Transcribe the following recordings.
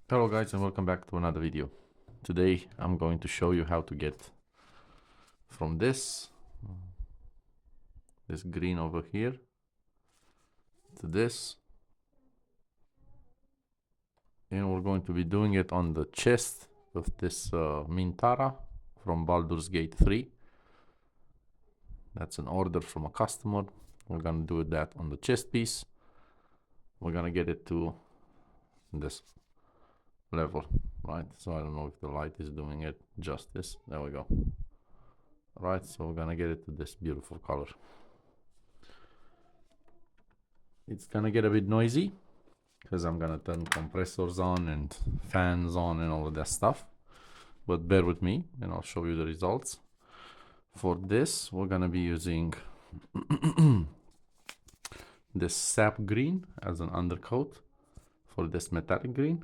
Hello guys and welcome back to another video. Today I'm going to show you how to get from this green over here to this, and we're going to be doing it on the chest of this Minthara from Baldur's Gate 3. That's an order from a customer. We're gonna do that on the chest piece. We're gonna get it to this level, right? So I don't know if the light is doing it justice. There we go. Right, so we're gonna get it to this beautiful color. It's gonna get a bit noisy because I'm gonna turn compressors on and fans on and all of that stuff, but bear with me and I'll show you the results. For this we're gonna be using this sap green as an undercoat for this metallic green,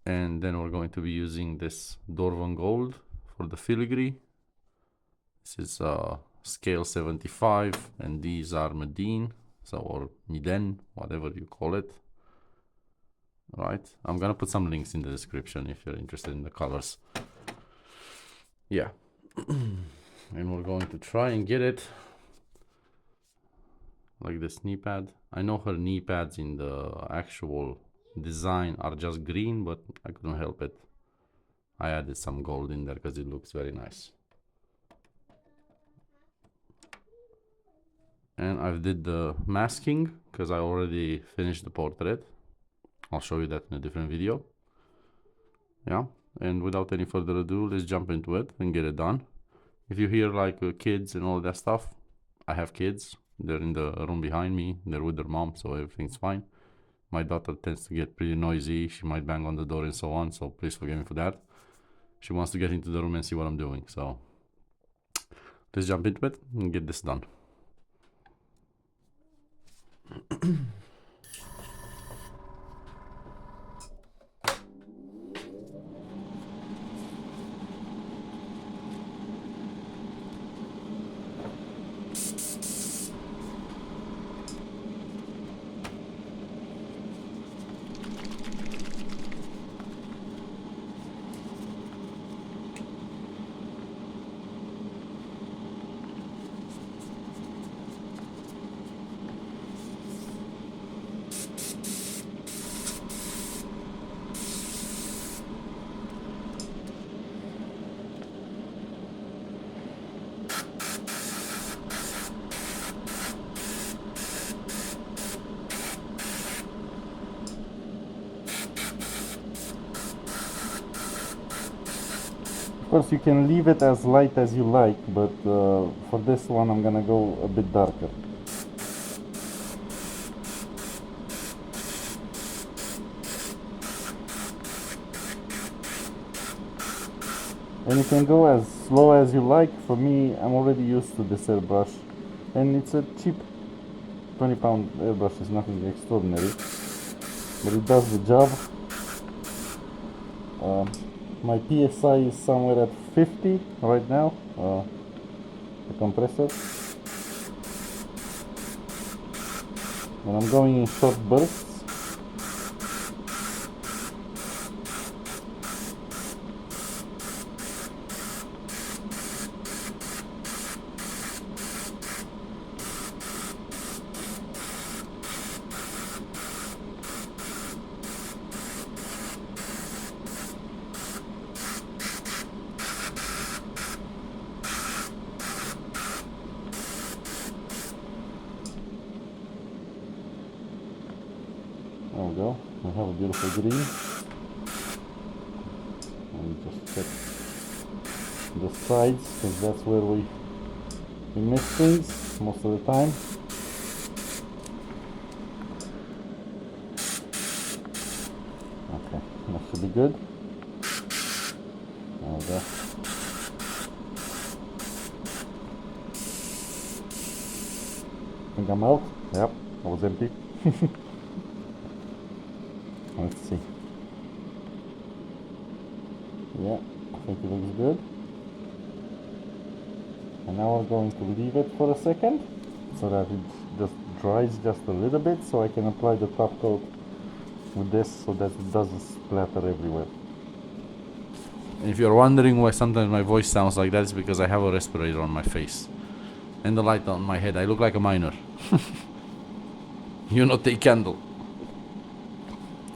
and then we're going to be using this Dwarven gold for the filigree. This is scale 75 and these are Medine, so, or Miden, whatever you call it. Right, I'm gonna put some links in the description if you're interested in the colors. Yeah. And we're going to try and get it like this knee pad. I know her knee pads in the actual design are just green, but I couldn't help it. I added some gold in there because it looks very nice. And I've did the masking because I already finished the portrait. I'll show you that in a different video. Yeah, and without any further ado, let's jump into it and get it done. If you hear like kids and all that stuff, I have kids. They're in the room behind me. They're with their mom, so everything's fine. My daughter tends to get pretty noisy. She might bang on the door and so on, so please forgive me for that. She wants to get into the room and see what I'm doing, so let's jump into it and get this done. Of course, you can leave it as light as you like, but for this one I'm gonna go a bit darker. And you can go as slow as you like. For me, I'm already used to this airbrush, and it's a cheap 20-pound airbrush. It's nothing extraordinary, but it does the job. My PSI is somewhere at 50 right now, the compressor, and I'm going in short bursts. There we go, we have a beautiful green. And just check the sides, because that's where we miss things most of the time. Okay, that should be good. There we go. Think I'm out? Yep, I was empty. Let's see. Yeah, I think it looks good. And now we're going to leave it for a second so that it just dries just a little bit, so I can apply the top coat with this so that it doesn't splatter everywhere. And if you're wondering why sometimes my voice sounds like that, it's because I have a respirator on my face and the light on my head. I look like a miner. You know, take candle.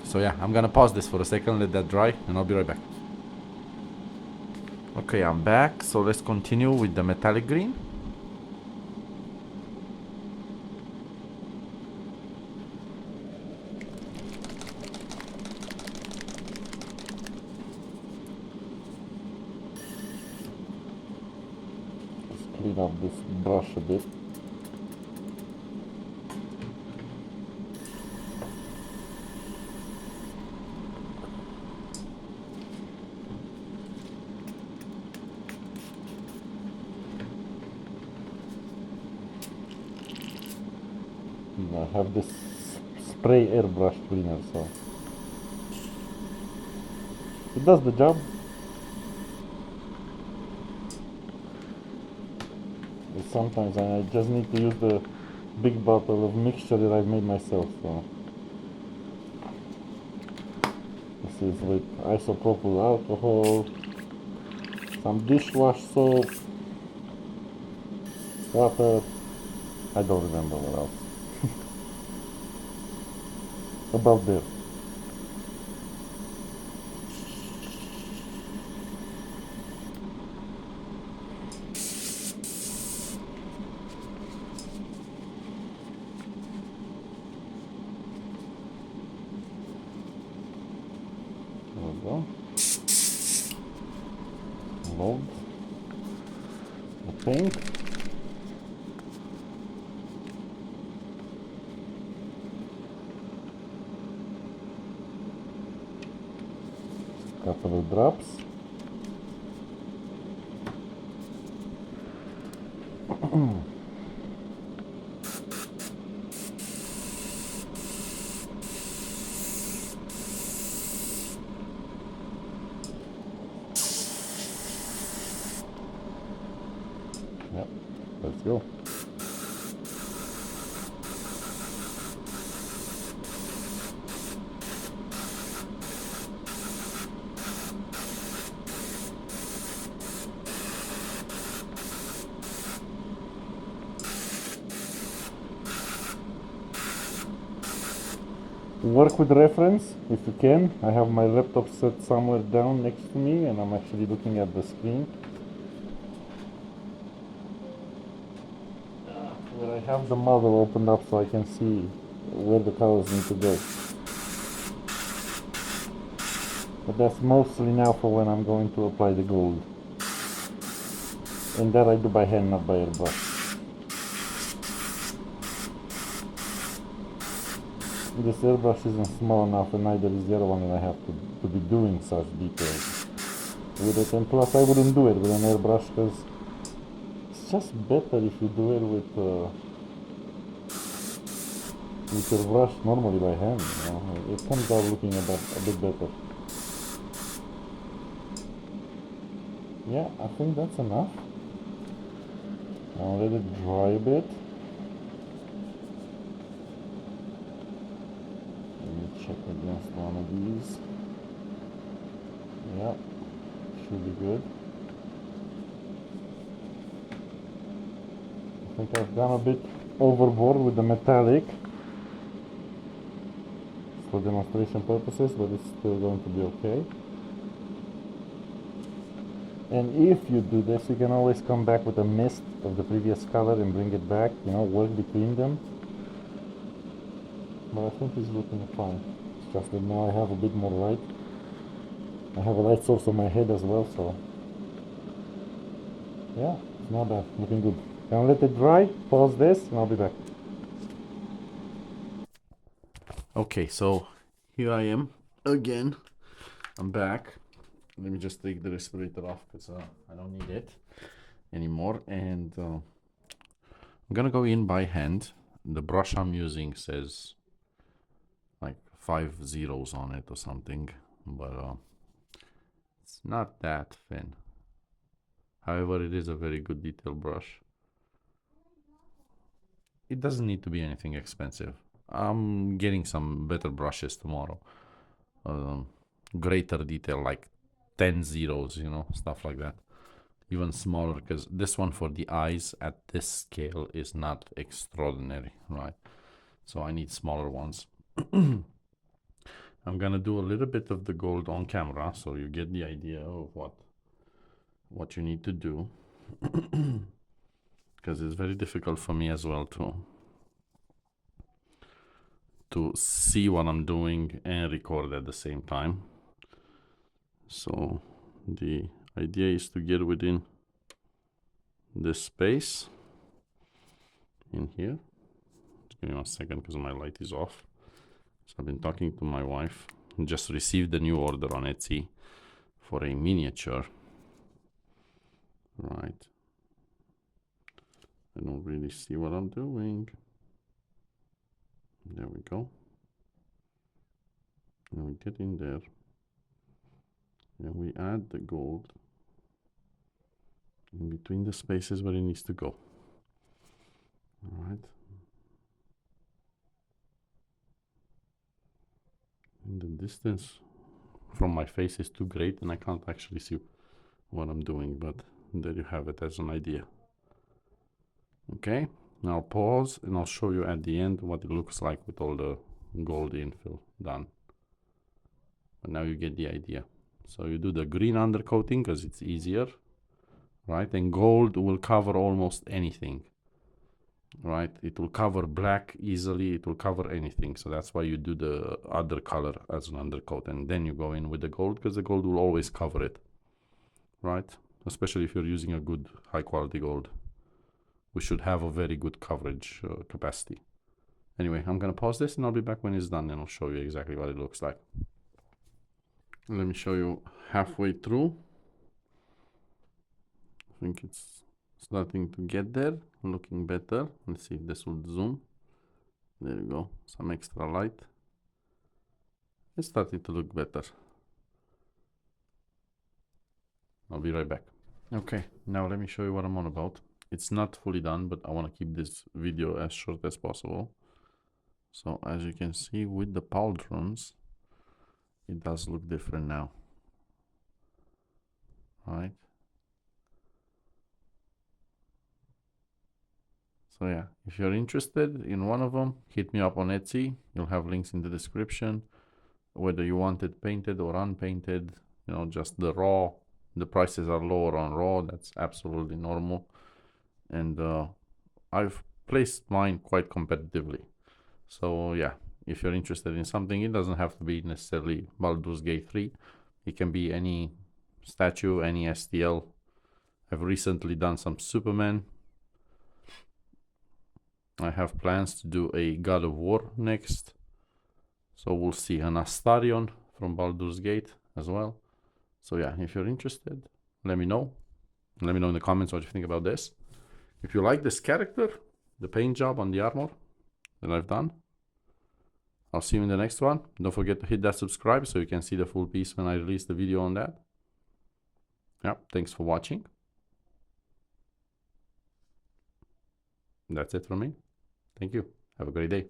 So yeah, I'm gonna pause this for a second, let that dry, and I'll be right back. Okay, I'm back. So let's continue with the metallic green. Let's clean up this brush a bit. I have this spray airbrush cleaner, so it does the job. But sometimes I just need to use the big bottle of mixture that I've made myself. So this is with isopropyl alcohol, some dishwash soap, water. I don't remember what else. About there. There we go. Load the paint. Couple of drops. Yep, let's go. Work with reference if you can. I have my laptop set somewhere down next to me and I'm actually looking at the screen. Where I have the model opened up so I can see where the colors need to go. But that's mostly now for when I'm going to apply the gold. And that I do by hand, not by airbrush. This airbrush isn't small enough and neither is the other one, and I have to be doing such details with it. And plus I wouldn't do it with an airbrush because it's just better if you do it with your brush normally by hand. You know? It comes out looking a bit better. Yeah, I think that's enough. I'll let it dry a bit. Let me check against one of these. Yeah, should be good. I think I've gone a bit overboard with the metallic for demonstration purposes, but it's still going to be okay. And if you do this, you can always come back with a mist of the previous color and bring it back, you know, work between them. But I think it's looking fine. It's just that now I have a bit more light. I have a light source on my head as well, so yeah, it's not bad, looking good. Gonna let it dry, pause this, and I'll be back. Okay, so here I am again. I'm back. Let me just take the respirator off because I don't need it anymore. And I'm gonna go in by hand. The brush I'm using says like 5 zeros on it or something, but it's not that thin. However, it is a very good detail brush. It doesn't need to be anything expensive. I'm getting some better brushes tomorrow. Greater detail, like 10 zeros, you know, stuff like that. Even smaller, because this one for the eyes at this scale is not extraordinary, right? So I need smaller ones. I'm gonna do a little bit of the gold on camera, so you get the idea of what you need to do. Because it's very difficult for me as well to see what I'm doing and record at the same time. So the idea is to get within this space in here. Just give me 1 second because my light is off. So I've been talking to my wife. Just received a new order on Etsy for a miniature. Right. I don't really see what I'm doing. There we go. And we get in there. And we add the gold in between the spaces where it needs to go. All right. And the distance from my face is too great and I can't actually see what I'm doing, but there you have it as an idea. Okay, now I'll pause and I'll show you at the end what it looks like with all the gold infill done. But now you get the idea. So you do the green undercoating because it's easier, right? And gold will cover almost anything, right? It will cover black easily, it will cover anything. So that's why you do the other color as an undercoat, and then you go in with the gold because the gold will always cover it, right? Especially if you're using a good high quality gold. We should have a very good coverage capacity. Anyway, I'm gonna pause this and I'll be back when it's done and I'll show you exactly what it looks like. Let me show you halfway through. I think it's starting to get there, looking better. Let's see if this will zoom. There you go, some extra light. It's starting to look better. I'll be right back. Okay, now let me show you what I'm on about. It's not fully done, but I want to keep this video as short as possible. So as you can see with the pauldrons, it does look different now, right? So yeah, if you're interested in one of them, hit me up on Etsy. You'll have links in the description. Whether you want it painted or unpainted, you know, just the raw, the prices are lower on raw. That's absolutely normal. And I've placed mine quite competitively. So yeah, if you're interested in something, it doesn't have to be necessarily Baldur's Gate 3. It can be any statue, any STL. I've recently done some Superman. I have plans to do a God of War next. So we'll see an Astarion from Baldur's Gate as well. So yeah, if you're interested, let me know. Let me know in the comments what you think about this. If you like this character, the paint job on the armor that I've done, I'll see you in the next one. Don't forget to hit that subscribe so you can see the full piece when I release the video on that. Yeah, thanks for watching. That's it from me. Thank you. Have a great day.